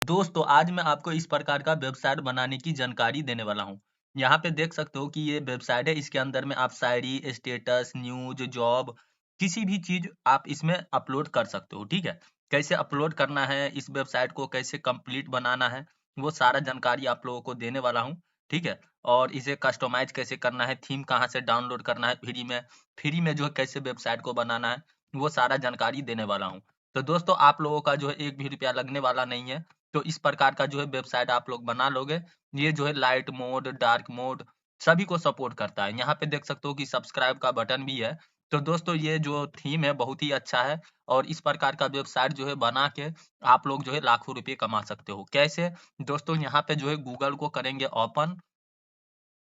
दोस्तों आज मैं आपको इस प्रकार का वेबसाइट बनाने की जानकारी देने वाला हूँ। यहाँ पे देख सकते हो कि ये वेबसाइट है, इसके अंदर में आप शायरी, स्टेटस, न्यूज, जॉब, किसी भी चीज आप इसमें अपलोड कर सकते हो, ठीक है। कैसे अपलोड करना है, इस वेबसाइट को कैसे कंप्लीट बनाना है, वो सारा जानकारी आप लोगों को देने वाला हूँ, ठीक है। और इसे कस्टमाइज कैसे करना है, थीम कहाँ से डाउनलोड करना है फ्री में जो है कैसे वेबसाइट को बनाना है, वो सारा जानकारी देने वाला हूँ। तो दोस्तों आप लोगों का जो है 1 भी रुपया लगने वाला नहीं है। तो इस प्रकार का जो है वेबसाइट आप लोग बना लोगे। ये जो है लाइट मोड, डार्क मोड सभी को सपोर्ट करता है। यहाँ पे देख सकते हो कि सब्सक्राइब का बटन भी है। तो दोस्तों ये जो थीम है बहुत ही अच्छा है और इस प्रकार का वेबसाइट जो है बना के आप लोग जो है लाखों रुपए कमा सकते हो। कैसे? दोस्तों यहाँ पे जो है गूगल को करेंगे ओपन।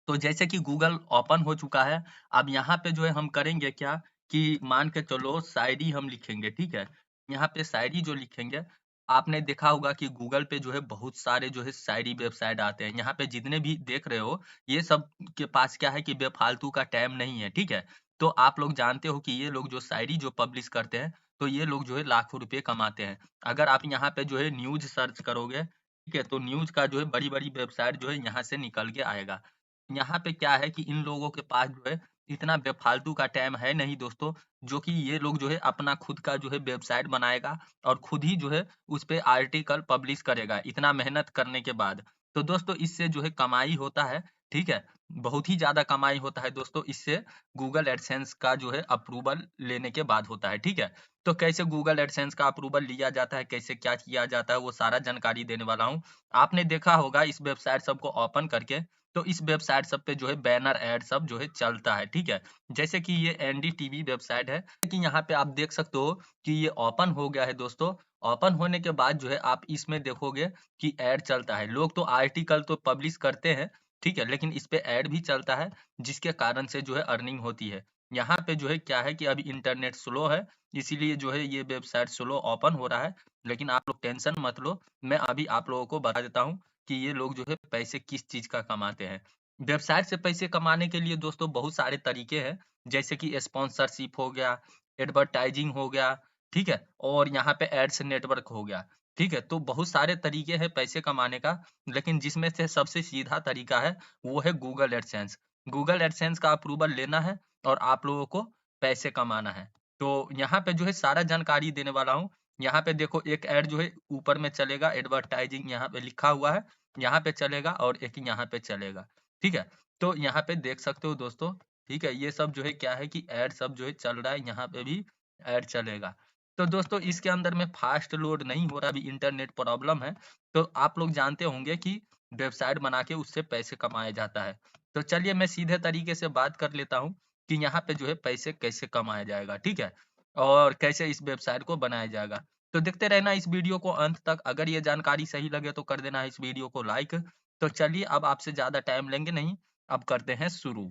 तो जैसे कि गूगल ओपन हो चुका है, अब यहाँ पे जो है हम करेंगे क्या कि मान के चलो शायरी हम लिखेंगे, ठीक है? यहाँ पे शायरी जो लिखेंगे, आपने देखा होगा कि गूगल पे जो है बहुत सारे जो है शायरी वेबसाइट आते हैं। यहाँ पे जितने भी देख रहे हो, ये सब के पास क्या है कि बेफालतू का टाइम नहीं है, ठीक है? तो आप लोग जानते हो कि ये लोग जो शायरी जो पब्लिश करते हैं, तो ये लोग जो है लाखों रुपए कमाते हैं। अगर आप यहाँ पे जो है न्यूज़ सर्च करोगे, ठीक है? तो न्यूज़ का जो है बड़ी-बड़ी वेबसाइट जो है यहाँ से निकल के आएगा। यहाँ पे क्या है कि इन लोगों के पास जो है इतना बेफालतू का टाइम है नहीं दोस्तों, जो कि ये लोग जो है अपना खुद का जो है वेबसाइट बनाएगा और खुद ही जो है उस पे आर्टिकल पब्लिश करेगा इतना मेहनत करने के बाद। तो दोस्तों इससे जो है कमाई होता है, ठीक है? बहुत ही ज़्यादा कमाई होता है दोस्तों इससे। गूगल एडसेंस का जो है अप्रूवल लेने के बाद होता है, ठीक है? तो कैसे गूगल एडसेंस का अप्रूवल लिया जाता है, कैसे क्या किया जाता है, वो सारा जानकारी देने वाला हूँ। आपने देखा होगा इस वेबसाइट सबको ओपन करके, तो इस वेबसाइट सब पे जो है बैनर ऐड सब जो है चलता है, ठीक है? जैसे कि ये एनडीटीवी वेबसाइट है कि यहाँ पे आप देख सकते हो कि ये ओपन हो गया है दोस्तों। ओपन होने के बाद जो है आप इसमें देखोगे कि ऐड चलता है। लोग तो आर्टिकल तो पब्लिश करते हैं, ठीक है? लेकिन इस पे ऐड भी चलता है जिसके कारण से जो है अर्निंग होती है। यहाँ पे जो है क्या है कि अभी इंटरनेट स्लो है, इसीलिए जो है ये वेबसाइट स्लो ओपन हो रहा है। लेकिन आप लोग टेंशन मत लो, मैं अभी आप लोगों को बता देता हूँ कि ये लोग जो है पैसे किस चीज़ का कमाते हैं। वेबसाइट से पैसे कमाने के लिए दोस्तों बहुत सारे तरीके हैं, जैसे कि स्पॉन्सरशिप हो गया, एडवर्टाइजिंग हो गया, ठीक है? और यहाँ पे एड्स नेटवर्क हो गया, ठीक है? तो बहुत सारे तरीके हैं पैसे कमाने का, लेकिन जिसमें से सबसे सीधा तरीका है, वो है गूगल एडसेंस। गूगल एडसेंस का अप्रूवल लेना है और आप लोगों को पैसे कमाना है। तो यहाँ पे जो है सारा जानकारी देने वाला हूँ। यहाँ पे देखो एक ऐड जो है ऊपर में चलेगा, एडवर्टाइजिंग यहाँ पे लिखा हुआ है। यहाँ पे चलेगा और एक यहाँ पे चलेगा, ठीक है? तो यहाँ पे देख सकते हो दोस्तों, ठीक है? ये सब जो है क्या है कि ऐड सब जो है चल रहा है, यहाँ पे भी ऐड चलेगा। तो दोस्तों इसके अंदर में फास्ट लोड नहीं हो रहा, अभी इंटरनेट प्रॉब्लम है। तो आप लोग जानते होंगे कि वेबसाइट बना के उससे पैसे कमाया जाता है। तो चलिए मैं सीधे तरीके से बात कर लेता हूँ कि यहाँ पे जो है पैसे कैसे कमाया जाएगा, ठीक है? और कैसे इस वेबसाइट को बनाया जाएगा। तो देखते रहना इस वीडियो को अंत तक। अगर ये जानकारी सही लगे तो कर देना इस वीडियो को लाइक। तो चलिए अब आपसे ज़्यादा टाइम लेंगे नहीं, अब करते हैं शुरू।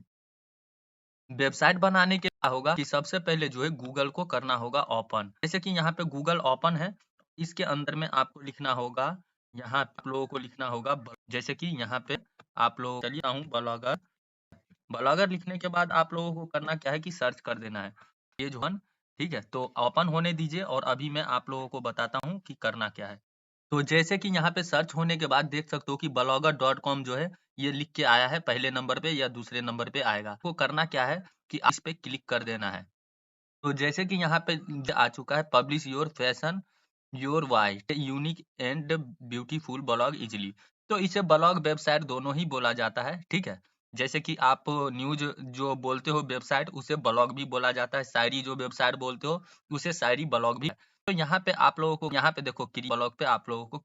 वेबसाइट बनाने के क्या होगा कि सबसे पहले जो है गूगल को करना होगा ओपन। जैसे कि यहाँ पे गूगल ओपन है, इसके अंदर में आपको लिखना होगा, यहाँ आप लोगों को लिखना होगा जैसे कि यहाँ पे आप लोग चलिए आऊँ ब्लॉगर। ब्लॉगर लिखने के बाद आप लोगों को करना क्या है कि सर्च कर देना है। पेज 1, ठीक है? तो ओपन होने दीजिए और अभी मैं आप लोगों को बताता हूँ कि करना क्या है। तो जैसे कि यहाँ पे सर्च होने के बाद देख सकते हो कि blogger.com जो है ये लिख के आया है पहले नंबर पे या दूसरे नंबर पे आएगा। आपको करना क्या है कि इस पे क्लिक कर देना है। तो जैसे कि यहाँ पे आ चुका है publish your fashion your white unique and beautiful blog easily. तो इसे ब्लॉग वेबसाइट दोनों ही बोला जाता है, ठीक है? जैसे कि आप न्यूज़ जो बोलते हो वेबसाइट उसे ब्लॉग भी बोला जाता है, शायरी जो वेबसाइट बोलते हो उसे शायरी ब्लॉग भी। तो यहाँ पे आप लोगों को यहाँ पे देखो ब्लॉग पे आप लोगों को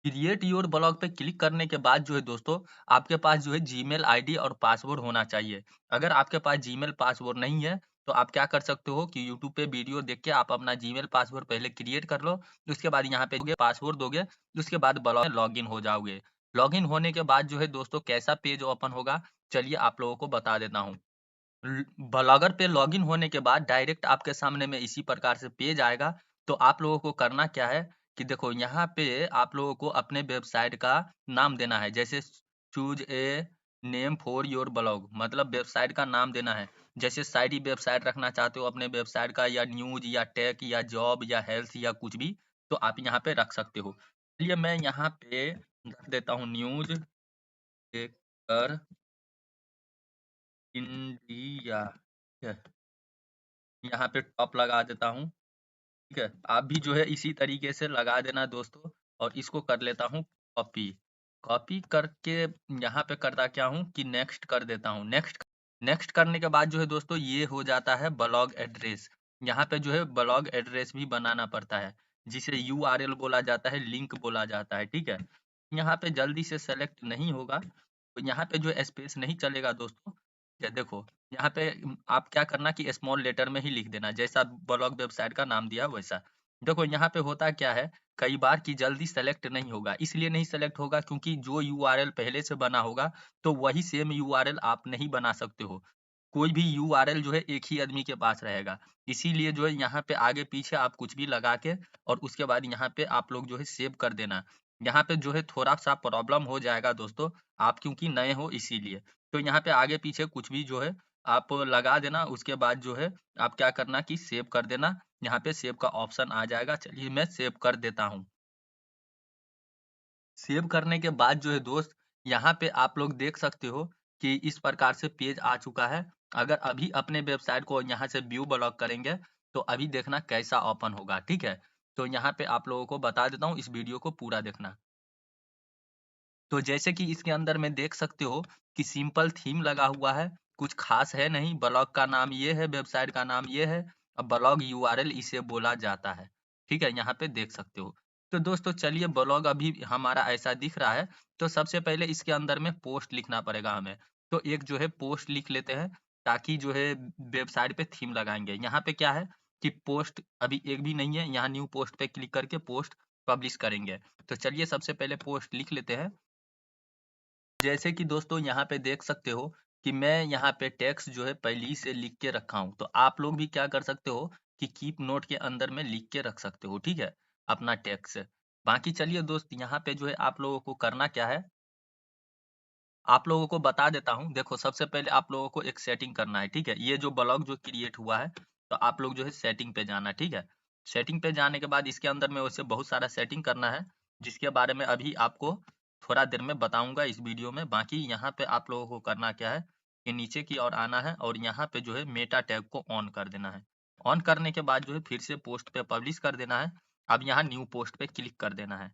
क्रिएट योर ब्लॉग पे क्लिक करने के बाद जो है दोस्तों आपके पास जो है जीमेल आईडी और पासवर्ड होना चाहिए। अगर आपके पास जीमेल पासवर्ड नहीं है तो आप क्या कर सकते हो कि यूट्यूब पे वीडियो देख के आप अपना जीमेल पासवर्ड पहले क्रिएट कर लो। उसके बाद यहाँ पे पासवर्ड दोगे, उसके बाद ब्लॉग में लॉगिन हो जाओगे। लॉगिन होने के बाद जो है दोस्तों कैसा पेज ओपन होगा, चलिए आप लोगों को बता देता हूँ। ब्लॉगर पे लॉगिन होने के बाद डायरेक्ट आपके सामने में इसी प्रकार से पेज आएगा। तो आप लोगों को करना क्या है कि देखो यहाँ पे आप लोगों को अपने वेबसाइट का नाम देना है। जैसे choose a name for your blog, मतलब वेबसाइट का नाम देना है। जैसे शायरी वेबसाइट रखना चाहते हो अपने वेबसाइट का, या न्यूज या टेक या जॉब या हेल्थ या कुछ भी, तो आप यहाँ पे रख सकते हो। चलिए मैं यहाँ पे रख देता हूँ न्यूज़ देखकर इंडिया, ठीक है? यहाँ पे टॉप लगा देता हूँ, ठीक है? आप भी जो है इसी तरीके से लगा देना दोस्तों, और इसको कर लेता हूँ कॉपी। कॉपी करके यहाँ पे करता क्या हूँ कि नेक्स्ट कर देता हूँ। नेक्स्ट नेक्स्ट करने के बाद जो है दोस्तों ये हो जाता है ब्लॉग एड्रेस। यहाँ पे जो है ब्लॉग एड्रेस भी बनाना पड़ता है, जिसे यूआरएल बोला जाता है, लिंक बोला जाता है, ठीक है? यहाँ पे जल्दी से सेलेक्ट नहीं होगा, तो यहाँ पे जो स्पेस नहीं चलेगा दोस्तों। ये देखो, यहाँ पे आप क्या करना कि स्मॉल लेटर में ही लिख देना, जैसा ब्लॉग वेबसाइट का नाम दिया वैसा। देखो यहाँ पे होता क्या है, कई बार कि जल्दी सेलेक्ट नहीं होगा, इसलिए नहीं सेलेक्ट होगा क्योंकि जो यूआरएल पहले से बना होगा, तो वही सेम यूआरएल आप नहीं बना सकते हो। कोई भी यूआरएल जो है एक ही आदमी के पास रहेगा। इसीलिए जो है यहाँ पे आगे-पीछे आप कुछ भी लगा के और उसके बाद यहाँ पे आप लोग जो है सेव कर देना। यहाँ पे जो है थोड़ा-सा प्रॉब्लम हो जाएगा दोस्तों, आप क्योंकि नए हो इसीलिए। तो यहाँ पे आगे-पीछे कुछ भी जो है आप लगा देना, उसके बाद जो है आप क्या करना कि सेव कर देना। यहाँ पे सेव का ऑप्शन आ जाएगा। चलिए मैं सेव कर देता हूँ। सेव करने के बाद जो है दोस्त, यहाँ पे आप लोग देख सकते हो कि इस प्रकार से पेज आ चुका है। अगर अभी अपने वेबसाइट को यहाँ से व्यू ब्लॉक करेंगे, तो अभी देखना कैसा ओपन होगा, ठीक है? तो यहाँ पे आप लोगों को बता देता हूँ, इस वीडियो को पूरा देखना। तो जैसे कि इसके अंदर में देख सकते हो कि सिंपल थीम लगा हुआ है, कुछ खास है नहीं, ब्लॉग का नाम ये है, वेबसाइट का नाम ये है, अब ब्लॉग यूआरएल इसे बोला जाता है, ठीक है? यहाँ पे देख सकते हो। तो दोस्तों चलिए, ब्लॉग अभी हमारा ऐसा दिख रहा है, तो सबसे पहले इसके अंदर में पोस्ट लिखना पड़ेगा हमें। तो एक जो है पोस्ट लिख लेते हैं, ताकि जो है वेबसाइट पे थीम लगाएँगे। यहाँ पे क्या है कि पोस्ट अभी एक भी नहीं है, यहाँ न्यू पोस्ट पे क्लिक करके पोस्ट पब्लिश करेंगे। तो चलिए सबसे पहले पोस्ट लिख लेते हैं। जैसे कि दोस्तों यहाँ पे देख सकते हो कि मैं यहाँ पे टेक्स्ट जो है पहले ही से लिख के रखा हूँ। तो आप लोग भी क्या कर सकते हो कि कीप नोट के अंदर में लिख के रख सकते हो, ठीक है? अपना टेक्स्ट। बाकी चलिए दोस्त, यहाँ पे जो है आप लोगों को करना क्या है, आप लोगों को बता देता हूँ। देखो सबसे पहले आप लोगों को एक सेटिंग करना है, ठीक है? ये जो ब्लॉग जो क्रिएट हुआ है, तो आप लोग जो है सेटिंग पे जाना, ठीक है? सेटिंग पे जाने के बाद इसके अंदर में वैसे बहुत सारा सेटिंग करना है, जिसके बारे में अभी आपको थोड़ा देर में बताऊँगा इस वीडियो में। बाकी यहाँ पे आप लोगों को करना क्या है कि नीचे की ओर आना है और यहाँ पे जो है मेटा टैग को ऑन कर देना है। ऑन करने के बाद जो है फिर से पोस्ट पे पब्लिश कर देना है। अब यहाँ न्यू पोस्ट पे क्लिक कर देना है।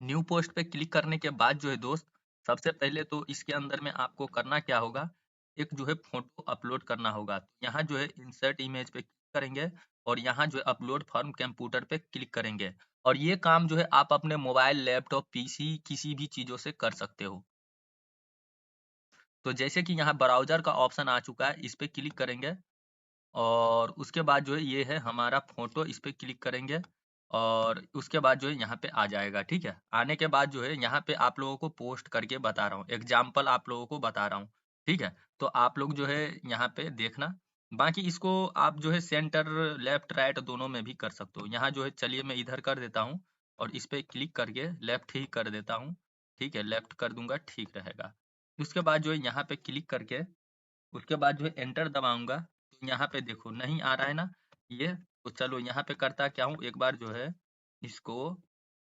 न्यू पोस्ट पे क्लिक करने के बाद जो है दोस्त, सबसे पहले तो इसके अंदर में आपको करना क्या होगा, एक जो है फ़ोटो अपलोड करना होगा। यहाँ जो है इंसर्ट इमेज पे क्लिक करेंगे और यहाँ जो है अपलोड फ्रॉम कंप्यूटर पे क्लिक करेंगे। और ये काम जो है आप अपने मोबाइल, लैपटॉप, पीसी किसी भी चीज़ों से कर सकते हो। तो जैसे कि यहाँ ब्राउज़र का ऑप्शन आ चुका है, इस पे क्लिक करेंगे और उसके बाद जो है ये है हमारा फ़ोटो, इस पे क्लिक करेंगे और उसके बाद जो है यहाँ पे आ जाएगा, ठीक है? आने के बाद जो है यहाँ पे आप लोगों को पोस्ट करके बता रहा हूँ, एग्ज़ाम्पल आप लोगों को बता रहा हूँ, ठीक है? तो आप लोग जो है यहाँ पे देखना, बाकी इसको आप जो है सेंटर, लेफ्ट, राइट दोनों में भी कर सकते हो। यहाँ जो है चलिए मैं इधर कर देता हूँ और इस पे क्लिक करके लेफ्ट ही कर देता हूँ, ठीक है? लेफ्ट कर दूँगा, ठीक रहेगा। उसके बाद जो है यहाँ पे क्लिक करके उसके बाद जो है एंटर दबाऊँगा, तो यहाँ पे देखो नहीं आ रहा है ना ये, तो चलो यहाँ पे करता क्या हूँ, एक बार जो है इसको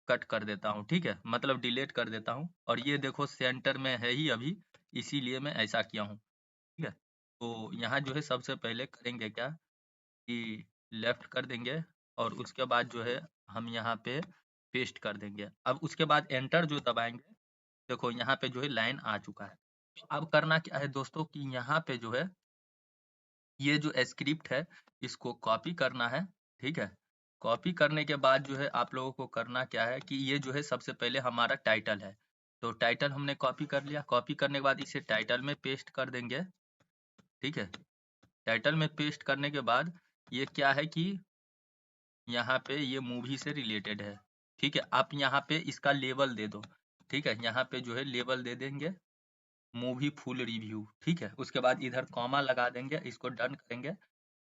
कट कर देता हूँ, ठीक है? मतलब डिलीट कर देता हूँ और ये देखो सेंटर में है ही अभी, इसीलिए मैं ऐसा किया हूँ, ठीक है? तो यहाँ जो है सबसे पहले करेंगे क्या कि लेफ्ट कर देंगे और उसके बाद जो है हम यहाँ पे पेस्ट कर देंगे। अब उसके बाद एंटर जो दबाएँगे, देखो यहाँ पे जो है लाइन आ चुका है। तो अब करना क्या है दोस्तों कि यहाँ पे जो है ये जो स्क्रिप्ट है इसको कॉपी करना है, ठीक है? कॉपी करने के बाद जो है आप लोगों को करना क्या है कि ये जो है सबसे पहले हमारा टाइटल है। तो टाइटल हमने कॉपी कर लिया, कॉपी करने के बाद इसे टाइटल में पेस्ट कर देंगे, ठीक है? टाइटल में पेस्ट करने के बाद ये क्या है कि यहाँ पे ये मूवी से रिलेटेड है, ठीक है? आप यहाँ पे इसका लेबल दे दो, ठीक है? यहाँ पे जो है लेबल दे देंगे मूवी फुल रिव्यू, ठीक है? उसके बाद इधर कॉमा लगा देंगे, इसको डन करेंगे।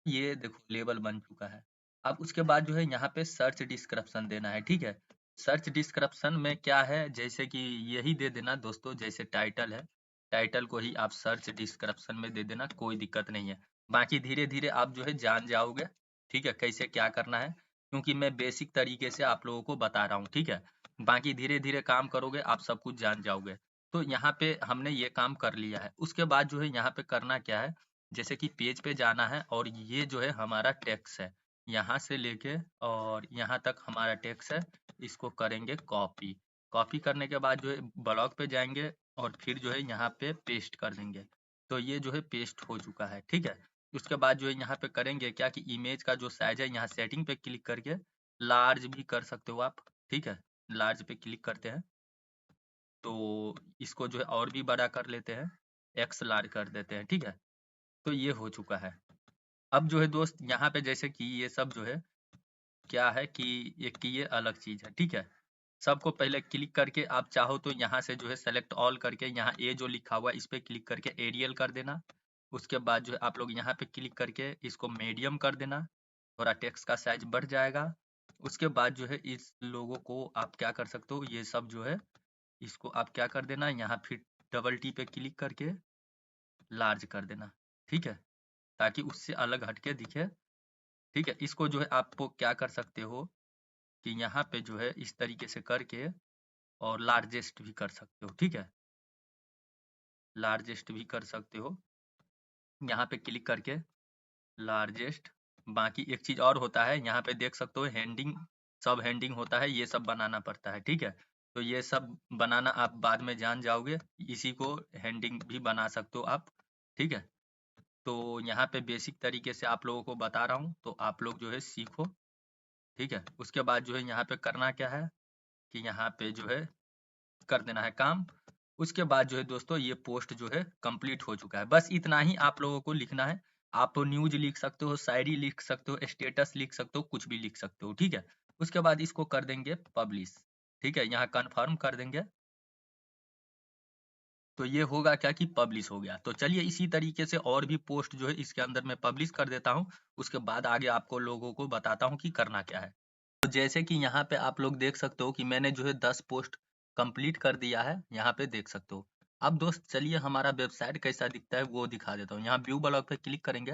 ये देखो लेबल बन चुका है। अब उसके बाद जो है यहाँ पे सर्च डिस्क्रिप्शन देना है, ठीक है? सर्च डिस्क्रिप्शन में क्या है, जैसे कि यही दे देना दोस्तों, जैसे टाइटल है, टाइटल को ही आप सर्च डिस्क्रिप्शन में दे देना, कोई दिक्कत नहीं है। बाकी धीरे-धीरे आप जो है जान जाओगे, ठीक है? कैसे क्या करना है। क्योंकि मैं बेसिक तरीके से आप लोगों को बता रहा हूँ, ठीक है। बाकी धीरे धीरे काम करोगे आप सब कुछ जान जाओगे। तो यहाँ पे हमने ये काम कर लिया है। उसके बाद जो है यहाँ पे करना क्या है, जैसे कि पेज पे जाना है और ये जो है हमारा टेक्स्ट है, यहाँ से लेके और यहाँ तक हमारा टेक्स्ट है, इसको करेंगे कॉपी। कॉपी करने के बाद जो है ब्लॉक पे जाएंगे और फिर जो है यहाँ पे पेस्ट कर देंगे। तो ये जो है पेस्ट हो चुका है, ठीक है। उसके बाद जो है यहाँ पे करेंगे क्या कि इमेज का जो साइज है यहाँ सेटिंग पे क्लिक करके लार्ज भी कर सकते हो आप, ठीक है। लार्ज पे क्लिक करते हैं तो इसको जो है और भी बड़ा कर लेते हैं, एक्स लार्ज कर देते हैं, ठीक है। तो ये हो चुका है। अब जो है दोस्त यहाँ पे जैसे कि ये सब जो है क्या है कि एक की ये अलग चीज है, ठीक है। सबको पहले क्लिक करके आप चाहो तो यहाँ से जो है सेलेक्ट ऑल करके यहाँ ए जो लिखा हुआ है इस पे क्लिक करके एरियल कर देना। उसके बाद जो है आप लोग यहाँ पे क्लिक करके इसको मीडियम कर देना, थोड़ा टेक्स्ट का साइज बढ़ जाएगा। उसके बाद जो है इस लोगों को आप क्या कर सकते हो, ये सब जो है इसको आप क्या कर देना, यहाँ फिर डबल टी पे क्लिक करके लार्ज कर देना, ठीक है, ताकि उससे अलग हटके दिखे, ठीक है। इसको जो है आपको क्या कर सकते हो कि यहाँ पे जो है इस तरीके से करके और लार्जेस्ट भी कर सकते हो, ठीक है। लार्जेस्ट भी कर सकते हो, यहाँ पे क्लिक करके लार्जेस्ट। बाकी एक चीज और होता है, यहाँ पे देख सकते हो हेडिंग, सब हेडिंग होता है, ये सब बनाना पड़ता है, ठीक है। तो ये सब बनाना आप बाद में जान जाओगे, इसी को हेडिंग भी बना सकते हो आप, ठीक है। तो यहाँ पे बेसिक तरीके से आप लोगों को बता रहा हूँ, तो आप लोग जो है सीखो, ठीक है। उसके बाद जो है यहाँ पे करना क्या है कि यहाँ पे जो है कर देना है काम। उसके बाद जो है दोस्तों ये पोस्ट जो है कंप्लीट हो चुका है। बस इतना ही आप लोगों को लिखना है। आप न्यूज लिख सकते हो, शायरी लिख सकते हो, स्टेटस लिख सकते हो, कुछ भी लिख सकते हो, ठीक है। उसके बाद इसको कर देंगे पब्लिश, ठीक है, यहाँ कन्फर्म कर देंगे। तो ये होगा क्या कि पब्लिश हो गया। तो चलिए इसी तरीके से और भी पोस्ट जो है इसके अंदर मैं पब्लिश कर देता हूँ। उसके बाद आगे आपको लोगों को बताता हूँ कि करना क्या है। तो जैसे कि यहाँ पे आप लोग देख सकते हो कि मैंने जो है 10 पोस्ट कंप्लीट कर दिया है, यहाँ पे देख सकते हो। अब दोस्त चलिए हमारा वेबसाइट कैसा दिखता है वो दिखा देता हूँ। यहाँ व्यू ब्लॉग पे क्लिक करेंगे।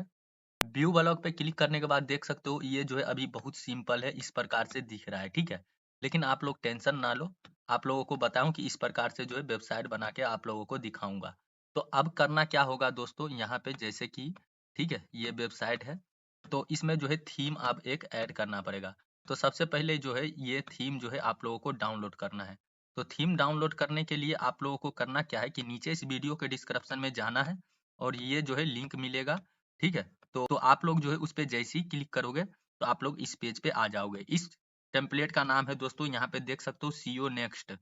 व्यू ब्लॉग पे क्लिक करने के बाद देख सकते हो ये जो है अभी बहुत सिंपल है, इस प्रकार से दिख रहा है, ठीक है। लेकिन आप लोग टेंशन ना लो, आप लोगों को बताऊं कि इस प्रकार से जो है वेबसाइट बना के आप लोगों को दिखाऊंगा। तो अब करना क्या होगा दोस्तों, यहाँ पे जैसे कि ठीक है ये वेबसाइट है, तो इसमें जो है थीम आप एक ऐड करना पड़ेगा। तो सबसे पहले जो है ये थीम जो है आप लोगों को डाउनलोड करना है। तो थीम डाउनलोड करने के लिए आप लोगों को करना क्या है कि नीचे इस वीडियो के डिस्क्रिप्शन में जाना है और ये जो है लिंक मिलेगा, ठीक है। तो आप लोग जो है उस पे जैसे ही क्लिक करोगे तो आप लोग इस पेज पे आ जाओगे। इस टेम्पलेट का नाम है दोस्तों, यहाँ पे देख सकते हो सीओ नेक्स्ट,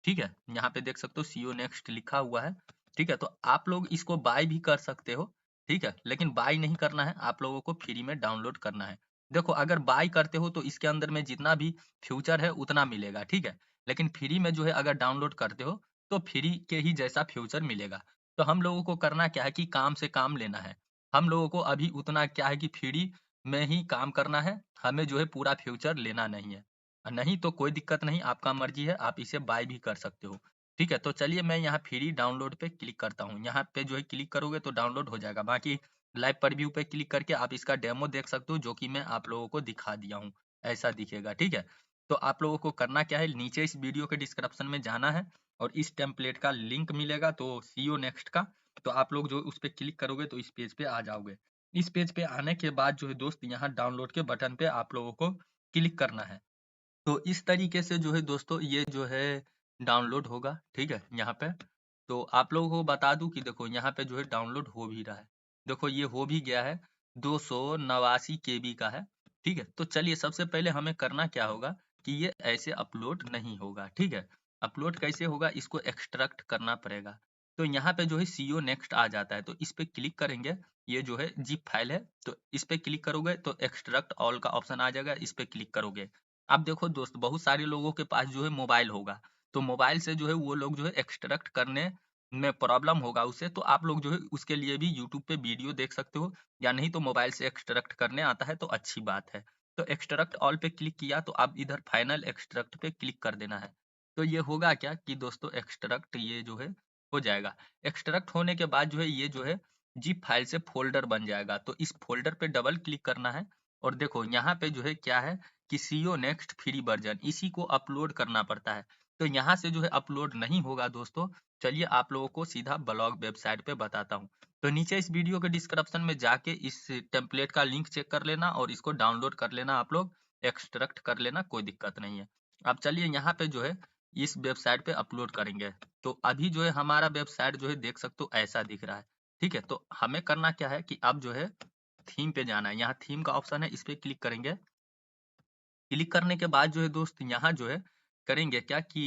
ठीक है। यहाँ पे देख सकते हो सीओ नेक्स्ट लिखा हुआ है, ठीक है। तो आप लोग इसको बाय भी कर सकते हो, ठीक है, लेकिन बाय नहीं करना है, आप लोगों को फ्री में डाउनलोड करना है। देखो अगर बाय करते हो तो इसके अंदर में जितना भी फ्यूचर है उतना मिलेगा, ठीक है। लेकिन फ्री में जो है अगर डाउनलोड करते हो तो फ्री के ही जैसा फ्यूचर मिलेगा। तो हम लोगों को करना क्या है कि काम से काम लेना है। हम लोगों को अभी उतना क्या है कि फ्री में ही काम करना है, हमें जो है पूरा फ्यूचर लेना नहीं है। नहीं तो कोई दिक्कत नहीं, आपका मर्जी है, आप इसे बाय भी कर सकते हो, ठीक है। तो चलिए मैं यहाँ फ्री डाउनलोड पे क्लिक करता हूँ। यहाँ पे जो है क्लिक करोगे तो डाउनलोड हो जाएगा। बाकी लाइव प्रीव्यू पे क्लिक करके आप इसका डेमो देख सकते हो, जो कि मैं आप लोगों को दिखा दिया हूँ, ऐसा दिखेगा, ठीक है। तो आप लोगों को करना क्या है, नीचे इस वीडियो के डिस्क्रिप्शन में जाना है और इस टेम्पलेट का लिंक मिलेगा तो सीओ नेक्स्ट का, तो आप लोग जो उस पर क्लिक करोगे तो इस पेज पे आ जाओगे। इस पेज पे आने के बाद जो है दोस्त यहाँ डाउनलोड के बटन पे आप लोगों को क्लिक करना है। तो इस तरीके से जो है दोस्तों ये जो है डाउनलोड होगा, ठीक है, यहाँ पे। तो आप लोगों को बता दूं कि देखो यहाँ पे जो है डाउनलोड हो भी रहा है। देखो ये हो भी गया है, 289 केबी का है, ठीक है। तो चलिए सबसे पहले हमें करना क्या होगा कि ये ऐसे अपलोड नहीं होगा, ठीक है। अपलोड कैसे होगा, इसको एक्सट्रैक्ट करना पड़ेगा। तो यहाँ पे जो है सीओ नेक्स्ट आ जाता है, तो इस पे क्लिक करेंगे। ये जो है जिप फाइल है, तो इस पे क्लिक करोगे तो एक्सट्रैक्ट ऑल का ऑप्शन आ जाएगा, इस पे क्लिक करोगे। अब देखो दोस्त बहुत सारे लोगों के पास जो है मोबाइल होगा, तो मोबाइल से जो है वो लोग जो है एक्सट्रैक्ट करने में प्रॉब्लम होगा उसे, तो आप लोग जो है उसके लिए भी यूट्यूब पे वीडियो देख सकते हो, या नहीं तो मोबाइल से एक्सट्रैक्ट करने आता है तो अच्छी बात है। तो एक्सट्रैक्ट ऑल पे क्लिक किया तो अब इधर फाइनल एक्सट्रैक्ट पे क्लिक कर देना है। तो ये होगा क्या कि दोस्तों एक्सट्रैक्ट ये जो है हो जाएगा। एक्सट्रैक्ट होने के बाद जो है ये जो है जिप फाइल से फोल्डर बन जाएगा, तो इस फोल्डर पे डबल क्लिक करना है। और देखो यहाँ पे जो है क्या है कि सीओ नेक्स्ट फ्री वर्जन, इसी को अपलोड करना पड़ता है। तो यहाँ से जो है अपलोड नहीं होगा दोस्तों। चलिए आप लोगों को सीधा ब्लॉग वेबसाइट पे बताता हूँ। तो नीचे इस वीडियो के डिस्क्रिप्शन में जाके इस टेम्पलेट का लिंक चेक कर लेना और इसको डाउनलोड कर लेना, आप लोग एक्सट्रैक्ट कर लेना, कोई दिक्कत नहीं है। अब चलिए यहाँ पे जो है इस वेबसाइट पे अपलोड करेंगे। तो अभी जो है हमारा वेबसाइट जो है देख सकते हो ऐसा दिख रहा है। ठीक है, तो हमें करना क्या है कि अब जो है थीम पे जाना है। यहाँ थीम का ऑप्शन है, इस पे क्लिक करेंगे। क्लिक करने के बाद जो है दोस्त यहाँ जो है करेंगे क्या कि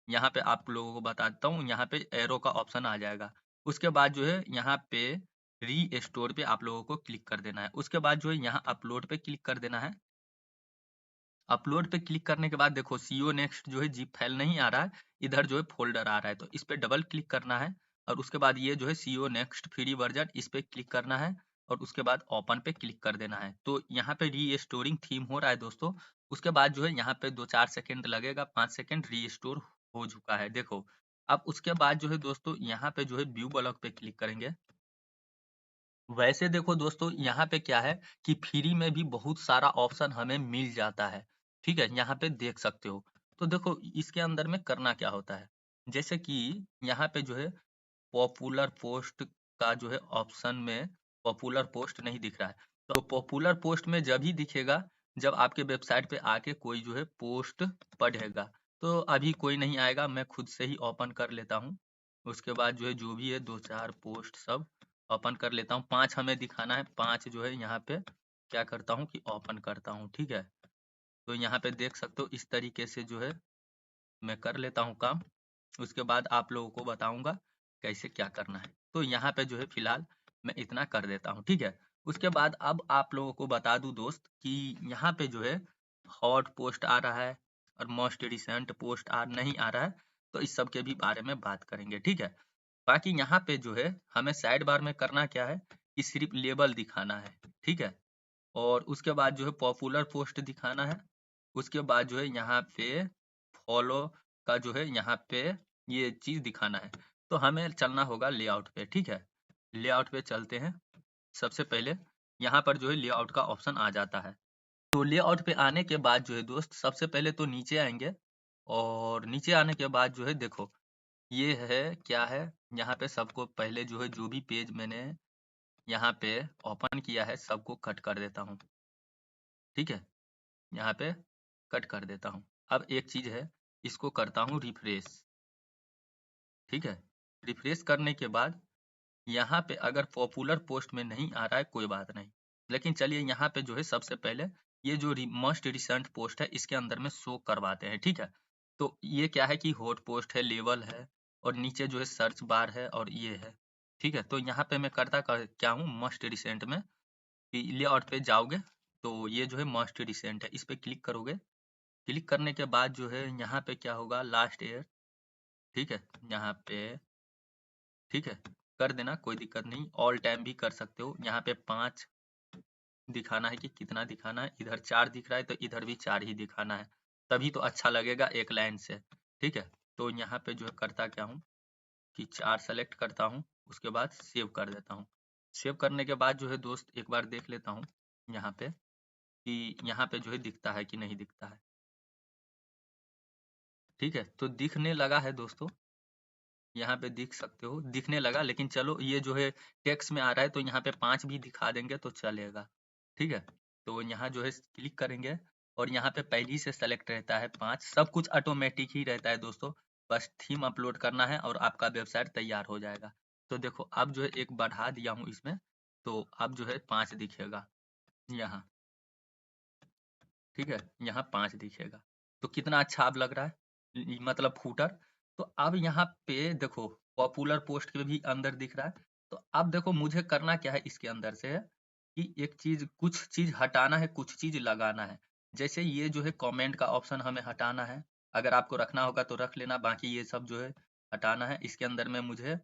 यहाँ पे आप लोगों को बता देता हूँ, यहाँ पे एरो का ऑप्शन आ जाएगा। उसके बाद जो है यहाँ पे री स्टोर पे आप लोगों को क्लिक कर देना है। उसके बाद जो है यहाँ अपलोड पे क्लिक कर देना है। अपलोड पे क्लिक करने के बाद देखो सीओ नेक्स्ट जो है जिप फाइल नहीं आ रहा है, इधर जो है फोल्डर आ रहा है। तो इस पे डबल क्लिक करना है और उसके बाद ये जो है सीओ नेक्स्ट फ्री वर्जन, इस पे क्लिक करना है और उसके बाद ओपन पे क्लिक कर देना है। तो यहाँ पे रीस्टोरिंग थीम हो रहा है दोस्तों। उसके बाद जो है यहाँ पे 2-4 सेकंड लगेगा, 5 सेकंड रीस्टोर हो चुका है देखो। अब उसके बाद जो है दोस्तों यहाँ पे जो है व्यू ब्लॉग पे क्लिक करेंगे। वैसे देखो दोस्तों यहाँ पे क्या है कि फ्री में भी बहुत सारा ऑप्शन हमें मिल जाता है। ठीक है, यहाँ पे देख सकते हो। तो देखो इसके अंदर में करना क्या होता है, जैसे कि यहाँ पे जो है पॉपुलर पोस्ट का जो है ऑप्शन में पॉपुलर पोस्ट नहीं दिख रहा है। तो पॉपुलर पोस्ट में जब ही दिखेगा जब आपके वेबसाइट पे आके कोई जो है पोस्ट पढ़ेगा। तो अभी कोई नहीं आएगा, मैं खुद से ही ओपन कर लेता हूँ। उसके बाद जो है जो भी है 2-4 पोस्ट सब ओपन कर लेता हूँ। 5 हमें दिखाना है, 5 जो है यहाँ पे क्या करता हूँ कि ओपन करता हूँ। ठीक है, तो यहाँ पे देख सकते हो इस तरीके से जो है मैं कर लेता हूँ काम। उसके बाद आप लोगों को बताऊंगा कैसे क्या करना है। तो यहाँ पे जो है फिलहाल मैं इतना कर देता हूँ। ठीक है, उसके बाद अब आप लोगों को बता दूं दोस्त कि यहाँ पे जो है हॉट पोस्ट आ रहा है और मोस्ट रिसेंट पोस्ट नहीं आ रहा है। तो इस सब के भी बारे में बात करेंगे। ठीक है, बाकी यहाँ पे जो है हमें साइड बार में करना क्या है कि सिर्फ लेबल दिखाना है। ठीक है, और उसके बाद जो है पॉपुलर पोस्ट दिखाना है। उसके बाद जो है यहाँ पे फॉलो का जो है यहाँ पे ये चीज दिखाना है। तो हमें चलना होगा लेआउट पे। ठीक है, लेआउट पे चलते हैं। सबसे पहले यहाँ पर जो है लेआउट का ऑप्शन आ जाता है। तो लेआउट पे आने के बाद जो है दोस्त सबसे पहले तो नीचे आएंगे और नीचे आने के बाद जो है देखो ये है क्या है, यहाँ पे सबको पहले जो है जो भी पेज मैंने यहाँ पे ओपन किया है सबको कट कर देता हूँ। ठीक है, यहाँ पे कट कर देता हूँ। अब एक चीज है, इसको करता हूँ रिफ्रेश। ठीक है, रिफ्रेश करने के बाद यहाँ पे अगर पॉपुलर पोस्ट में नहीं आ रहा है कोई बात नहीं, लेकिन चलिए यहाँ पे जो है सबसे पहले ये जो मोस्ट रिसेंट पोस्ट है इसके अंदर में शो करवाते हैं। ठीक है, तो ये क्या है कि हॉट पोस्ट है, लेवल है और नीचे जो है सर्च बार है और ये है। ठीक है, तो यहाँ पे मैं करता क्या हूँ मोस्ट रिसेंट में कि लेआउट पे जाओगे तो ये जो है मोस्ट रिसेंट है, इस पे क्लिक करोगे। क्लिक करने के बाद जो है यहाँ पे क्या होगा लास्ट ईयर। ठीक है, यहाँ पे ठीक है कर देना, कोई दिक्कत नहीं। ऑल टाइम भी कर सकते हो। यहाँ पे 5 दिखाना है कि कितना दिखाना है, इधर 4 दिख रहा है तो इधर भी 4 ही दिखाना है, तभी तो अच्छा लगेगा एक लाइन से। ठीक है, तो यहाँ पे जो है करता क्या हूँ कि 4 सेलेक्ट करता हूँ, उसके बाद सेव कर देता हूँ। सेव करने के बाद जो है दोस्त एक बार देख लेता हूँ यहाँ पे कि यहाँ पे जो है दिखता है कि नहीं दिखता है। ठीक है, तो दिखने लगा है दोस्तों, यहाँ पे दिख सकते हो दिखने लगा। लेकिन चलो ये जो है टेक्स्ट में आ रहा है तो यहाँ पे 5 भी दिखा देंगे तो चलेगा। ठीक है, तो यहाँ जो है क्लिक करेंगे और यहाँ पे पहले ही से सेलेक्ट रहता है 5, सब कुछ ऑटोमेटिक ही रहता है दोस्तों। बस थीम अपलोड करना है और आपका वेबसाइट तैयार हो जाएगा। तो देखो अब जो है एक बढ़ा दिया हूँ इसमें, तो अब जो है 5 दिखेगा यहाँ। ठीक है, यहाँ 5 दिखेगा। तो कितना अच्छा अब लग रहा है, मतलब फूटर। तो अब यहाँ पे देखो पॉपुलर पोस्ट के भी अंदर दिख रहा है। तो अब देखो मुझे करना क्या है इसके अंदर से कि एक चीज कुछ चीज हटाना है, कुछ चीज लगाना है। जैसे ये जो है कमेंट का ऑप्शन हमें हटाना है, अगर आपको रखना होगा तो रख लेना, बाकी ये सब जो है हटाना है। इसके अंदर में मुझे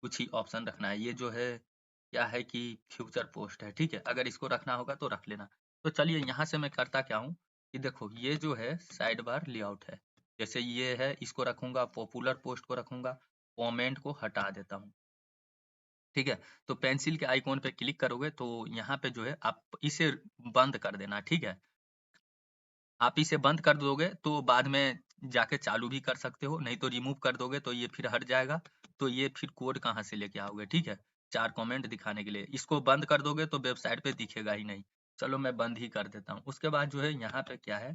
कुछ ही ऑप्शन रखना है। ये जो है क्या है कि फ्यूचर पोस्ट है। ठीक है, अगर इसको रखना होगा तो रख लेना। तो चलिए यहाँ से मैं करता क्या हूँ कि देखो ये जो है साइड बार लेआउट है, जैसे ये है इसको रखूंगा, पॉपुलर पोस्ट को रखूंगा, कमेंट को हटा देता हूँ। ठीक है, तो पेंसिल के आइकॉन पे क्लिक करोगे तो यहाँ पे जो है आप इसे बंद कर देना। ठीक है, आप इसे बंद कर दोगे तो बाद में जाके चालू भी कर सकते हो, नहीं तो रिमूव कर दोगे तो ये फिर हट जाएगा। तो ये फिर कोड कहाँ से लेके आओगे, ठीक है? 4 कमेंट दिखाने के लिए। इसको बंद कर दोगे तो वेबसाइट पे दिखेगा ही नहीं। चलो मैं बंद ही कर देता हूँ। उसके बाद जो है यहाँ पे क्या है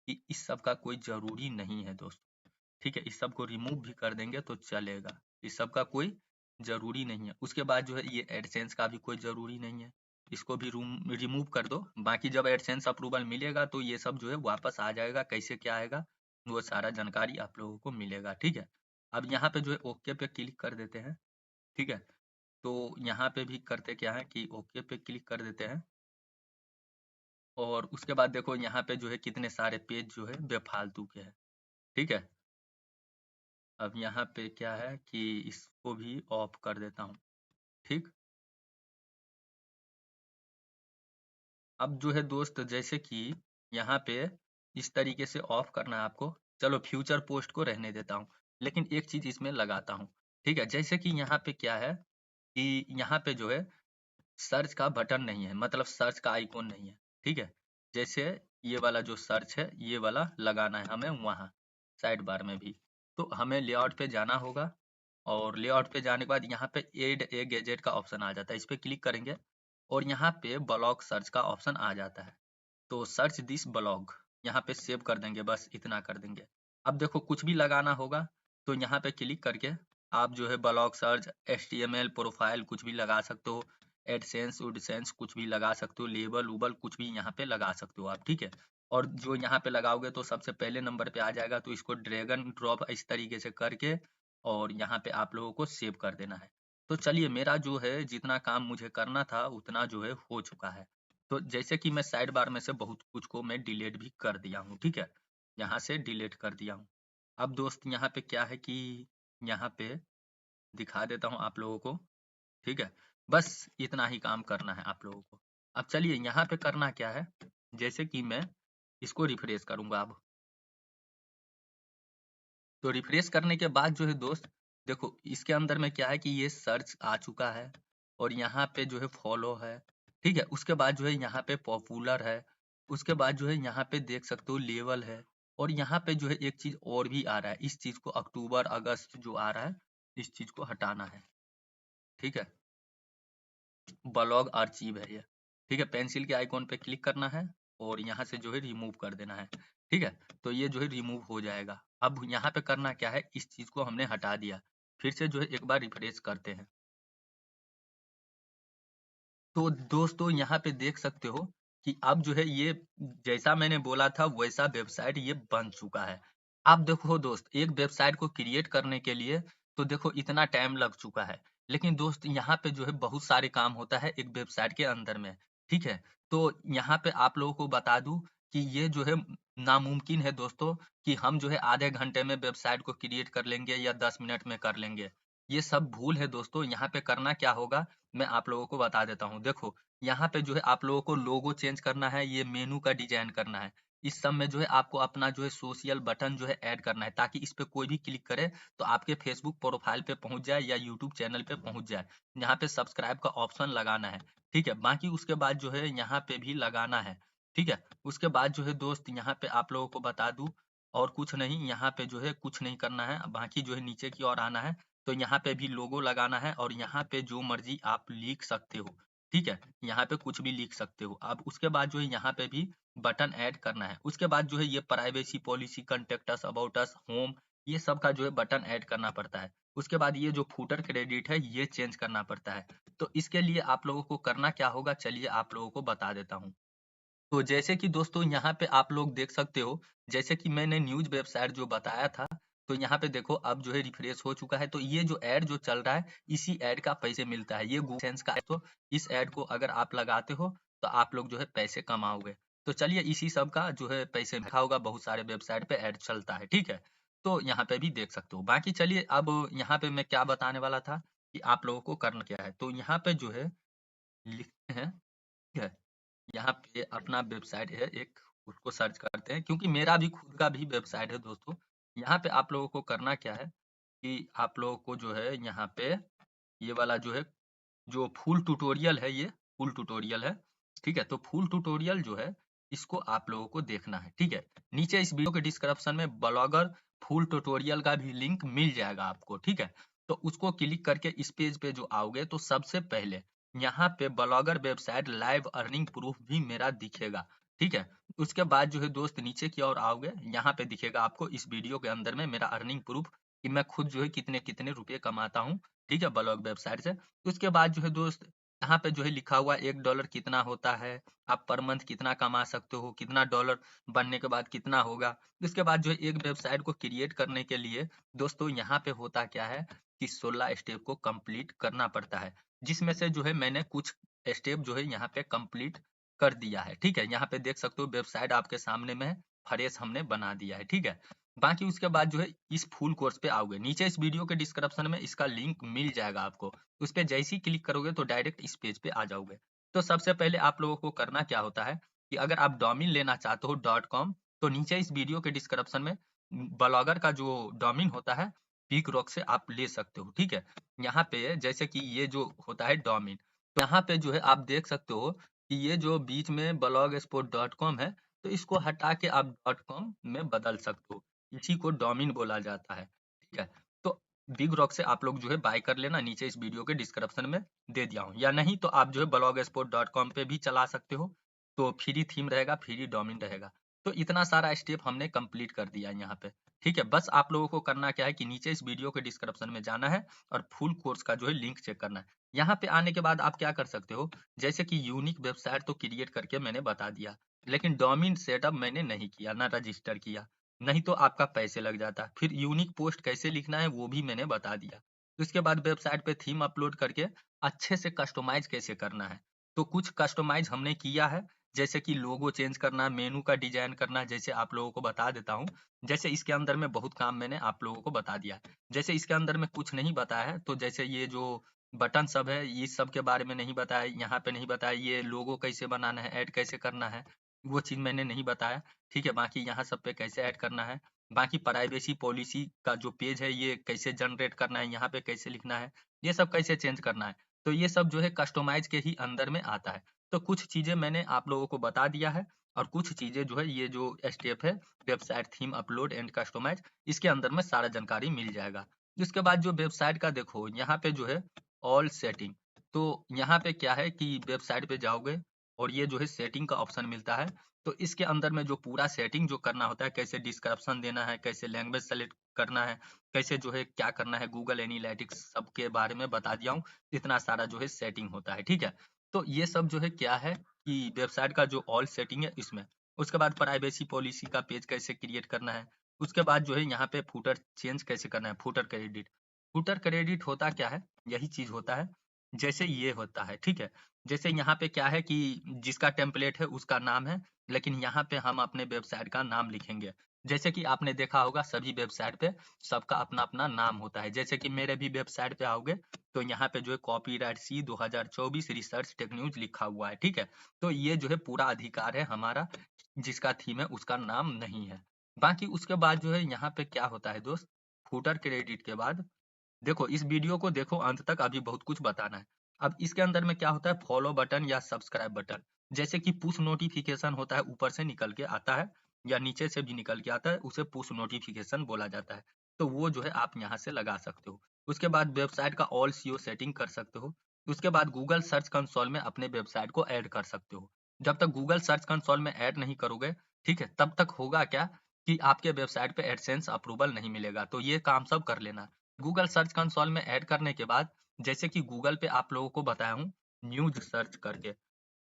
कि इस सब का कोई ज़रूरी नहीं है दोस्तों, ठीक है? इस सब को रिमूव भी कर देंगे तो चलेगा। इस सब का कोई ज़रूरी नहीं है। उसके बाद जो है ये एडसेंस का भी कोई ज़रूरी नहीं है। इसको भी रिमूव कर दो। बाकी जब एडसेंस अप्रूवल मिलेगा तो ये सब जो है वापस आ जाएगा। कैसे क्या आएगा वो सारा जानकारी आप लोगों को मिलेगा, ठीक है? अब यहाँ पे जो है ओके पे क्लिक कर देते हैं, ठीक है? तो यहाँ पे भी करते क्या है कि ओके पे क्लिक कर देते हैं और उसके बाद देखो यहाँ पे जो है कितने सारे पेज जो है बेफालतू के हैं, ठीक है? अब यहाँ पे क्या है कि इसको भी ऑफ कर देता हूँ, ठीक। अब जो है दोस्त जैसे कि यहाँ पे इस तरीके से ऑफ करना है आपको। चलो फ्यूचर पोस्ट को रहने देता हूँ, लेकिन एक चीज इसमें लगाता हूँ, ठीक है। जैसे कि यहाँ पे क्या है कि यहाँ पे जो है सर्च का बटन नहीं है, मतलब सर्च का आइकॉन नहीं है, ठीक है। जैसे ये वाला जो सर्च है ये वाला लगाना है हमें वहाँ साइड बार में भी। तो हमें लेआउट पे जाना होगा और लेआउट पे जाने के बाद यहाँ पे ऐड ए गैजेट का ऑप्शन आ जाता है। इस पे क्लिक करेंगे और यहाँ पे ब्लॉग सर्च का ऑप्शन आ जाता है। तो सर्च दिस ब्लॉग यहाँ पे सेव कर देंगे, बस इतना कर देंगे। अब देखो कुछ भी लगाना होगा तो यहाँ पे क्लिक करके आप जो है ब्लॉग सर्च HTML प्रोफाइल कुछ भी लगा सकते हो, एडसेंस उडसेंस कुछ भी लगा सकते हो, लेबल उबल कुछ भी यहाँ पे लगा सकते हो आप, ठीक है। और जो यहाँ पे लगाओगे तो सबसे पहले नंबर पे आ जाएगा, तो इसको ड्रैग एंड ड्रॉप इस तरीके से करके और यहाँ पे आप लोगों को सेव कर देना है। तो चलिए मेरा जो है जितना काम मुझे करना था उतना जो है हो चुका है। तो जैसे कि मैं साइड बार में से बहुत कुछ को मैं डिलीट भी कर दिया हूँ, ठीक है। यहाँ से डिलीट कर दिया हूँ। अब दोस्त यहाँ पे क्या है कि यहाँ पे दिखा देता हूँ आप लोगों को, ठीक है। बस इतना ही काम करना है आप लोगों को। अब चलिए यहाँ पे करना क्या है, जैसे कि मैं इसको रिफ्रेश करूंगा अब। तो रिफ्रेश करने के बाद जो है दोस्त देखो इसके अंदर में क्या है कि ये सर्च आ चुका है और यहाँ पे जो है फॉलो है, ठीक है। उसके बाद जो है यहाँ पे पॉपुलर है, उसके बाद जो है यहाँ पे देख सकते हो लेवल है और यहाँ पे जो है एक चीज और भी आ रहा है। इस चीज को अक्टूबर अगस्त जो आ रहा है इस चीज को हटाना है, ठीक है। ब्लॉग आर्चीव है ये, ठीक है। पेंसिल के आइकॉन पे क्लिक करना है और यहाँ से जो है रिमूव कर देना है, ठीक है। तो ये जो है रिमूव हो जाएगा। अब यहाँ पे करना क्या है, इस चीज को हमने हटा दिया। फिर से जो है एक बार रिफ्रेश करते हैं। तो दोस्तों यहाँ पे देख सकते हो कि अब जो है ये जैसा मैंने बोला था वैसा वेबसाइट ये बन चुका है। अब देखो दोस्त एक वेबसाइट को क्रिएट करने के लिए तो देखो इतना टाइम लग चुका है, लेकिन दोस्त यहाँ पे जो है बहुत सारे काम होता है एक वेबसाइट के अंदर में, ठीक है। तो यहाँ पे आप लोगों को बता दूं कि ये जो है नामुमकिन है दोस्तों कि हम जो है आधे घंटे में वेबसाइट को क्रिएट कर लेंगे या 10 मिनट में कर लेंगे। ये सब भूल है दोस्तों। यहाँ पे करना क्या होगा मैं आप लोगों को बता देता हूँ। देखो यहाँ पे जो है आप लोगों को लोगो चेंज करना है, ये मेनू का डिजाइन करना है। इस सब में जो है आपको अपना जो है सोशल बटन जो है ऐड करना है ताकि इस पे कोई भी क्लिक करे तो आपके फेसबुक प्रोफाइल पे पहुंच जाए या यूट्यूब चैनल पे पहुंच जाए। यहाँ पे सब्सक्राइब का ऑप्शन लगाना है, ठीक है। बाकी उसके बाद जो है यहाँ पे भी लगाना है, ठीक है। उसके बाद जो है दोस्त यहाँ पे आप लोगों को बता दूं और कुछ नहीं, यहाँ पे जो है कुछ नहीं करना है। बाकी जो है नीचे की ओर आना है तो यहाँ पे भी लोगो लगाना है और यहाँ पे जो मर्जी आप लिख सकते हो, ठीक है। यहाँ पे कुछ भी लिख सकते हो। अब उसके बाद जो है यहाँ पे भी बटन ऐड करना है। उसके बाद जो है ये privacy policy, contact us, about us, home, ये सब का जो है बटन ऐड करना पड़ता है। उसके बाद ये जो फूटर क्रेडिट है ये चेंज करना पड़ता है। तो इसके लिए आप लोगों को करना क्या होगा चलिए आप लोगों को बता देता हूँ। तो जैसे कि दोस्तों यहाँ पे आप लोग देख सकते हो, जैसे कि मैंने न्यूज़ वेबसाइट जो बताया था, तो यहाँ पे देखो अब जो है रिफ्रेश हो चुका है। तो ये जो ऐड जो चल रहा है, इसी ऐड का पैसे मिलता है। ये गूगल सेंस का है, तो इस ऐड को अगर आप लगाते हो, तो आप लोग जो है पैसे कमाओगे। तो चलिए इसी सब का जो है पैसे लिखा होगा, बहुत सारे वेबसाइट पे ऐड चलता है, ठीक है। तो यहाँ पे भी देख सकते हो। बाकी चलिए अब यहाँ पे मैं क्या बताने वाला था कि आप लोगों को करना क्या है। तो यहाँ पे जो है लिखते हैं, ठीक है। यहाँ पे अपना वेबसाइट है एक, उसको सर्च करते हैं क्योंकि मेरा भी खुद का भी वेबसाइट है दोस्तों। यहाँ पे आप लोगों को करना क्या है कि आप लोगों को जो है यहाँ पे ये वाला जो है जो फुल ट्यूटोरियल है, ये फुल ट्यूटोरियल है, ठीक है। तो फुल ट्यूटोरियल जो है इसको आप लोगों को देखना है, ठीक है। नीचे इस वीडियो के डिस्क्रिप्शन में ब्लॉगर फुल ट्यूटोरियल का भी लिंक मिल जाएगा आपको, ठीक है। तो उसको क्लिक करके इस पेज पे जो आओगे तो सबसे पहले यहाँ पे blogger website live earning proof भी मेरा दिखेगा, ठीक है। उसके बाद जो है दोस्त नीचे की ओर आओगे, यहाँ पे दिखेगा आपको इस वीडियो के अंदर में मेरा अर्निंग प्रूफ कि मैं खुद जो है कितने कितने रुपए कमाता हूँ, ठीक है, ब्लॉग वेबसाइट से। उसके बाद जो है दोस्त यहाँ पे जो है लिखा हुआ $1 कितना होता है, आप पर मंथ कितना कमा सकते हो, कितना डॉलर बनने के बाद कितना होगा। उसके बाद जो है एक वेबसाइट को क्रिएट करने के लिए दोस्तों यहाँ पे होता क्या है कि 16 स्टेप को कंप्लीट करना पड़ता है, जिसमें से जो है मैंने कुछ स्टेप जो है यहाँ पे कंप्लीट कर दिया है, ठीक है। यहाँ पे देख सकते हो वेबसाइट आपके सामने में है, फ्रेश हमने बना दिया है, ठीक है। बाकी उसके बाद जो है इस फुल कोर्स पे आओगे, नीचे इस वीडियो के डिस्क्रिप्शन में इसका लिंक मिल जाएगा आपको। उस पे जैसे ही क्लिक करोगे तो डायरेक्ट इस पेज पे आ जाओगे। तो सबसे पहले आप लोगों को करना क्या होता है कि अगर आप डोमेन लेना चाहते हो .com, तो नीचे इस वीडियो के डिस्क्रिप्शन में ब्लॉगर का जो डोमेन होता है पिक रॉक से आप ले सकते हो, ठीक है। यहाँ पे जैसे कि ये जो होता है डोमेन, तो यहाँ पे जो है आप देख सकते हो कि ये जो बीच में blogspot.com है, तो इसको हटा के आप .com में बदल सकते हो। इसी को डोमेन बोला जाता है, ठीक है। तो बिग रॉक से आप लोग जो है बाय कर लेना, नीचे इस वीडियो के डिस्क्रिप्शन में दे दिया हूँ। या नहीं तो आप जो है blogspot.com पे भी चला सकते हो, तो फ्री थीम रहेगा, फ्री डोमेन रहेगा। तो इतना सारा स्टेप हमने कंप्लीट कर दिया यहाँ पे, ठीक है। बस आप लोगों को करना क्या है कि नीचे इस वीडियो के डिस्क्रिप्शन में जाना है और फुल कोर्स का जो है लिंक चेक करना है। यहाँ पे आने के बाद आप क्या कर सकते हो, जैसे कि यूनिक वेबसाइट तो क्रिएट करके मैंने बता दिया, लेकिन डोमेन सेटअप मैंने नहीं किया, ना रजिस्टर किया, नहीं तो आपका पैसे लग जाता। फिर यूनिक पोस्ट कैसे लिखना है वो भी मैंने बता दिया। उसके बाद वेबसाइट पे थीम अपलोड करके अच्छे से कस्टमाइज कैसे करना है, तो कुछ कस्टमाइज हमने किया है, जैसे कि लोगो चेंज करना, मेनू का डिजाइन करना, जैसे आप लोगों को बता देता हूँ। जैसे इसके अंदर में बहुत काम मैंने आप लोगों को बता दिया है। जैसे इसके अंदर में कुछ नहीं बताया है, तो जैसे ये जो बटन सब है, इस सब के बारे में नहीं बताया, यहाँ पे नहीं बताया, ये लोगो कैसे बनाना है, ऐड कैसे करना है, वो चीज़ मैंने नहीं बताया, ठीक है। बाकी यहाँ सब पे कैसे ऐड करना है, बाकी प्राइवेसी पॉलिसी का जो पेज है ये कैसे जनरेट करना है, यहाँ पे कैसे लिखना है, ये सब कैसे चेंज करना है, तो ये सब जो है कस्टमाइज के ही अंदर में आता है। तो कुछ चीज़ें मैंने आप लोगों को बता दिया है और कुछ चीज़ें जो है ये जो स्टेप है website theme upload and customise, इसके अंदर में सारा जानकारी मिल जाएगा। इसके बाद जो वेबसाइट का देखो यहाँ पे जो है ऑल सेटिंग, तो यहाँ पे क्या है कि वेबसाइट पे जाओगे और ये जो है सेटिंग का ऑप्शन मिलता है। तो इसके अंदर में जो पूरा सेटिंग जो करना होता है, कैसे डिस्क्रिप्शन देना है, कैसे लैंग्वेज सेलेक्ट करना है, कैसे जो है क्या करना है, गूगल एनालिटिक्स सबके बारे में बता दिया हूँ। इतना सारा जो है सेटिंग होता है, ठीक है। तो ये सब जो है क्या है कि वेबसाइट का जो ऑल सेटिंग है इसमें। उसके बाद प्राइवेसी पॉलिसी का पेज कैसे क्रिएट करना है। उसके बाद जो है यहाँ पे फूटर चेंज कैसे करना है, फूटर क्रेडिट। फूटर क्रेडिट होता क्या है, यही चीज होता है, जैसे ये होता है, ठीक है। जैसे यहाँ पे क्या है कि जिसका टेम्पलेट है उसका नाम है, लेकिन यहाँ पे हम अपने वेबसाइट का नाम लिखेंगे। जैसे कि आपने देखा होगा सभी वेबसाइट पे सबका अपना अपना नाम होता है। जैसे कि मेरे भी वेबसाइट पे आओगे तो यहाँ पे जो है कॉपीराइट सी 2024 रिसर्च टेक न्यूज लिखा हुआ है, ठीक है। तो ये जो है पूरा अधिकार है हमारा, जिसका थीम है उसका नाम नहीं है। बाकी उसके बाद जो है यहाँ पे क्या होता है दोस्त, फूटर क्रेडिट के बाद देखो इस वीडियो को देखो अंत तक, अभी बहुत कुछ बताना है। अब इसके अंदर में क्या होता है, फॉलो बटन या सब्सक्राइब बटन, जैसे कि पुश नोटिफिकेशन होता है, ऊपर से निकल के आता है या नीचे से भी निकल के आता है, उसे पुश नोटिफिकेशन बोला जाता है। तो वो जो है आप यहाँ से लगा सकते हो। उसके बाद वेबसाइट का ऑल सीओ सेटिंग कर सकते हो। उसके बाद गूगल सर्च कंसोल में अपने वेबसाइट को ऐड कर सकते हो। जब तक गूगल सर्च कंसोल में ऐड नहीं करोगे, ठीक है, तब तक होगा क्या कि आपके वेबसाइट पे एडसेंस अप्रूवल नहीं मिलेगा। तो ये काम सब कर लेना। गूगल सर्च कंसोल में ऐड करने के बाद जैसे कि गूगल पे आप लोगों को बताया हूँ न्यूज सर्च करके,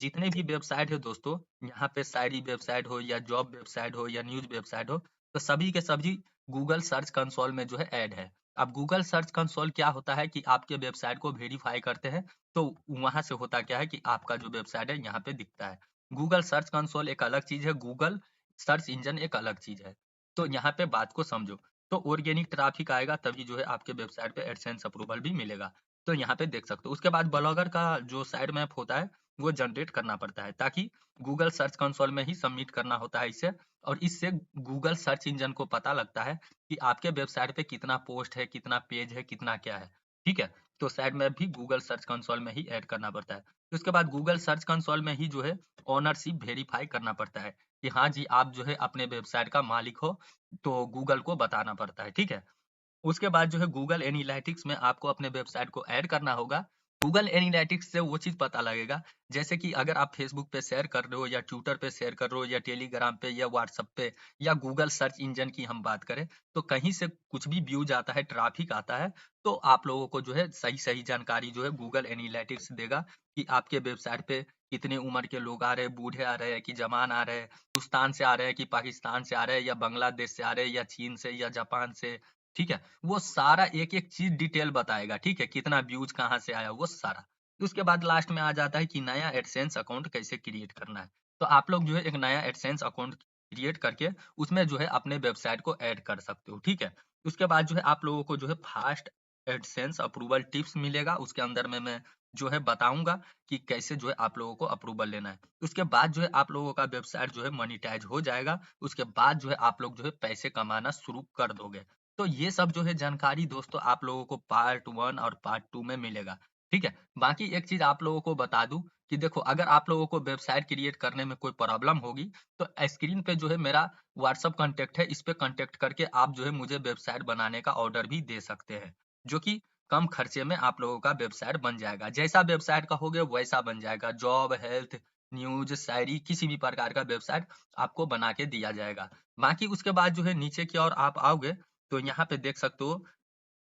जितने भी वेबसाइट है दोस्तों, यहाँ पे शायरी वेबसाइट हो या जॉब वेबसाइट हो या न्यूज वेबसाइट हो, तो सभी के सभी गूगल सर्च कंसोल में जो है ऐड है। अब गूगल सर्च कंसोल क्या होता है कि आपके वेबसाइट को वेरीफाई करते हैं, तो वहां से होता क्या है कि आपका जो वेबसाइट है यहाँ पे दिखता है। गूगल सर्च कंसोल एक अलग चीज है, गूगल सर्च इंजन एक अलग चीज है। तो यहाँ पे बात को समझो। तो ऑर्गेनिक ट्रैफिक आएगा तभी जो है आपके वेबसाइट पे एडसेंस अप्रूवल भी मिलेगा। तो यहाँ पे देख सकते हो। उसके बाद ब्लॉगर का जो साइड मैप होता है वो जनरेट करना पड़ता है, ताकि गूगल सर्च कंसोल में ही सबमिट करना होता है इसे, और इससे गूगल सर्च इंजन को पता लगता है कि आपके वेबसाइट पे कितना पोस्ट है, कितना पेज है, कितना क्या है, ठीक है? तो साइड मैप भी गूगल सर्च कंसोल में ही ऐड करना पड़ता है। फिर उसके बाद गूगल सर्च कंसोल में ही जो है ओनरशिप वेरीफाई करना पड़ता है कि हाँ जी, आप जो है अपने वेबसाइट का मालिक हो, तो गूगल को बताना पड़ता है, ठीक है? उसके बाद जो है गूगल एनालिटिक्स में आपको अपने वेबसाइट को ऐड करना होगा। गूगल एनालिटिक्स से वो चीज़ पता लगेगा, जैसे कि अगर आप फेसबुक पे शेयर कर रहे हो या ट्विटर पे शेयर कर रहे हो या टेलीग्राम पे या व्हाट्सएप पे या गूगल सर्च इंजन की हम बात करें, तो कहीं से कुछ भी व्यूज़ आता है, ट्रैफिक आता है, तो आप लोगों को जो है सही-सही जानकारी जो है गूगल एनालिटिक्स देगा कि आपके वेबसाइट पे कितने उम्र के लोग आ रहे हैं, बूढ़े आ रहे हैं कि जवान आ रहे हैं, हिंदुस्तान से आ रहे हैं कि पाकिस्तान से आ रहे हैं या बांग्लादेश से आ रहे हैं या चीन से या जापान से, ठीक है? वो सारा एक-एक चीज़ डिटेल बताएगा, ठीक है? कितना व्यूज़ कहाँ से आया, वो सारा। उसके बाद लास्ट में आ जाता है कि नया एडसेंस अकाउंट कैसे क्रिएट करना है। तो आप लोग जो है एक नया एडसेंस अकाउंट क्रिएट करके उसमें जो है अपने वेबसाइट को ऐड कर सकते हो, ठीक है? उसके बाद जो है आप लोगों को जो है फास्ट एडसेंस अप्रूवल टिप्स मिलेगा, उसके अंदर में मैं जो है बताऊँगा कि कैसे जो है आप लोगों को अप्रूवल लेना है। उसके बाद जो है आप लोगों का वेबसाइट जो है मोनेटाइज़ हो जाएगा, उसके बाद जो है आप लोग जो है पैसे कमाना शुरू कर दोगे। तो ये सब जो है जानकारी दोस्तों आप लोगों को पार्ट 1 और पार्ट 2 में मिलेगा, ठीक है? बाकी एक चीज़ आप लोगों को बता दूँ कि देखो अगर आप लोगों को वेबसाइट क्रिएट करने में कोई प्रॉब्लम होगी, तो स्क्रीन पे जो है मेरा व्हाट्सएप कॉन्टैक्ट है, इस पे कॉन्टैक्ट करके आप जो है मुझे वेबसाइट बनाने का ऑर्डर भी दे सकते हैं, जो कि कम खर्चे में आप लोगों का वेबसाइट बन जाएगा। जैसा वेबसाइट कहोगे वैसा बन जाएगा। जॉब, हेल्थ, न्यूज़, शायरी किसी भी प्रकार का वेबसाइट आपको बना के दिया जाएगा। बाकी उसके बाद जो है नीचे की ओर आप आओगे तो यहाँ पे देख सकते हो,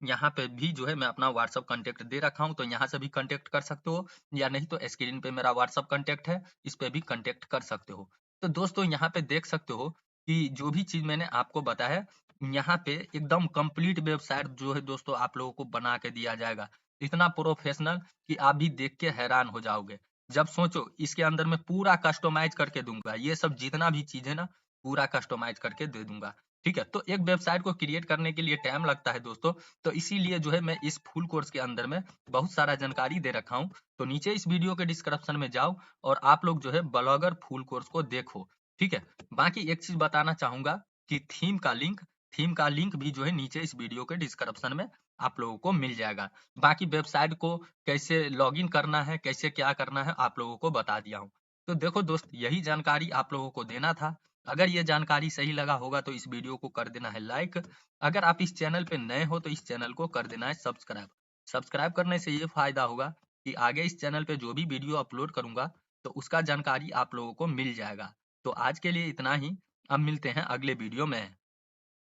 यहाँ पे भी जो है मैं अपना व्हाट्सएप कॉन्टैक्ट दे रखा हूँ, तो यहाँ से भी कॉन्टैक्ट कर सकते हो या नहीं तो स्क्रीन पे मेरा व्हाट्सएप कॉन्टैक्ट है, इस पे भी कॉन्टैक्ट कर सकते हो। तो दोस्तों यहाँ पे देख सकते हो कि जो भी चीज़ मैंने आपको बताया है, यहाँ पे एकदम कंप्लीट वेबसाइट जो है दोस्तों आप लोगों को बना के दिया जाएगा। इतना प्रोफेशनल कि आप भी देख के हैरान हो जाओगे। जब सोचो इसके अंदर मैं पूरा कस्टमाइज़ करके दूँगा, ये सब जितना भी चीज़ है ना, पूरा कस्टमाइज़ करके दे दूँगा। ठीक है? तो एक वेबसाइट को क्रिएट करने के लिए टाइम लगता है दोस्तों, तो इसीलिए जो है मैं इस फुल कोर्स के अंदर में बहुत सारा जानकारी दे रखा हूँ। तो नीचे इस वीडियो के डिस्क्रिप्शन में जाओ और आप लोग जो है ब्लॉगर फुल कोर्स को देखो, ठीक है? बाकी एक चीज़ बताना चाहूँगा कि थीम का लिंक भी जो है नीचे इस वीडियो के डिस्क्रिप्शन में आप लोगों को मिल जाएगा। बाकी वेबसाइट को कैसे लॉगिन करना है, कैसे क्या करना है, आप लोगों को बता दिया हूँ। तो देखो दोस्त, यही जानकारी आप लोगों को देना था। अगर ये जानकारी सही लगा होगा तो इस वीडियो को कर देना है लाइक। अगर आप इस चैनल पे नए हो तो इस चैनल को कर देना है सब्सक्राइब। सब्सक्राइब करने से ये फ़ायदा होगा कि आगे इस चैनल पे जो भी वीडियो अपलोड करूँगा, तो उसका जानकारी आप लोगों को मिल जाएगा। तो आज के लिए इतना ही, अब मिलते हैं अगले वीडियो में।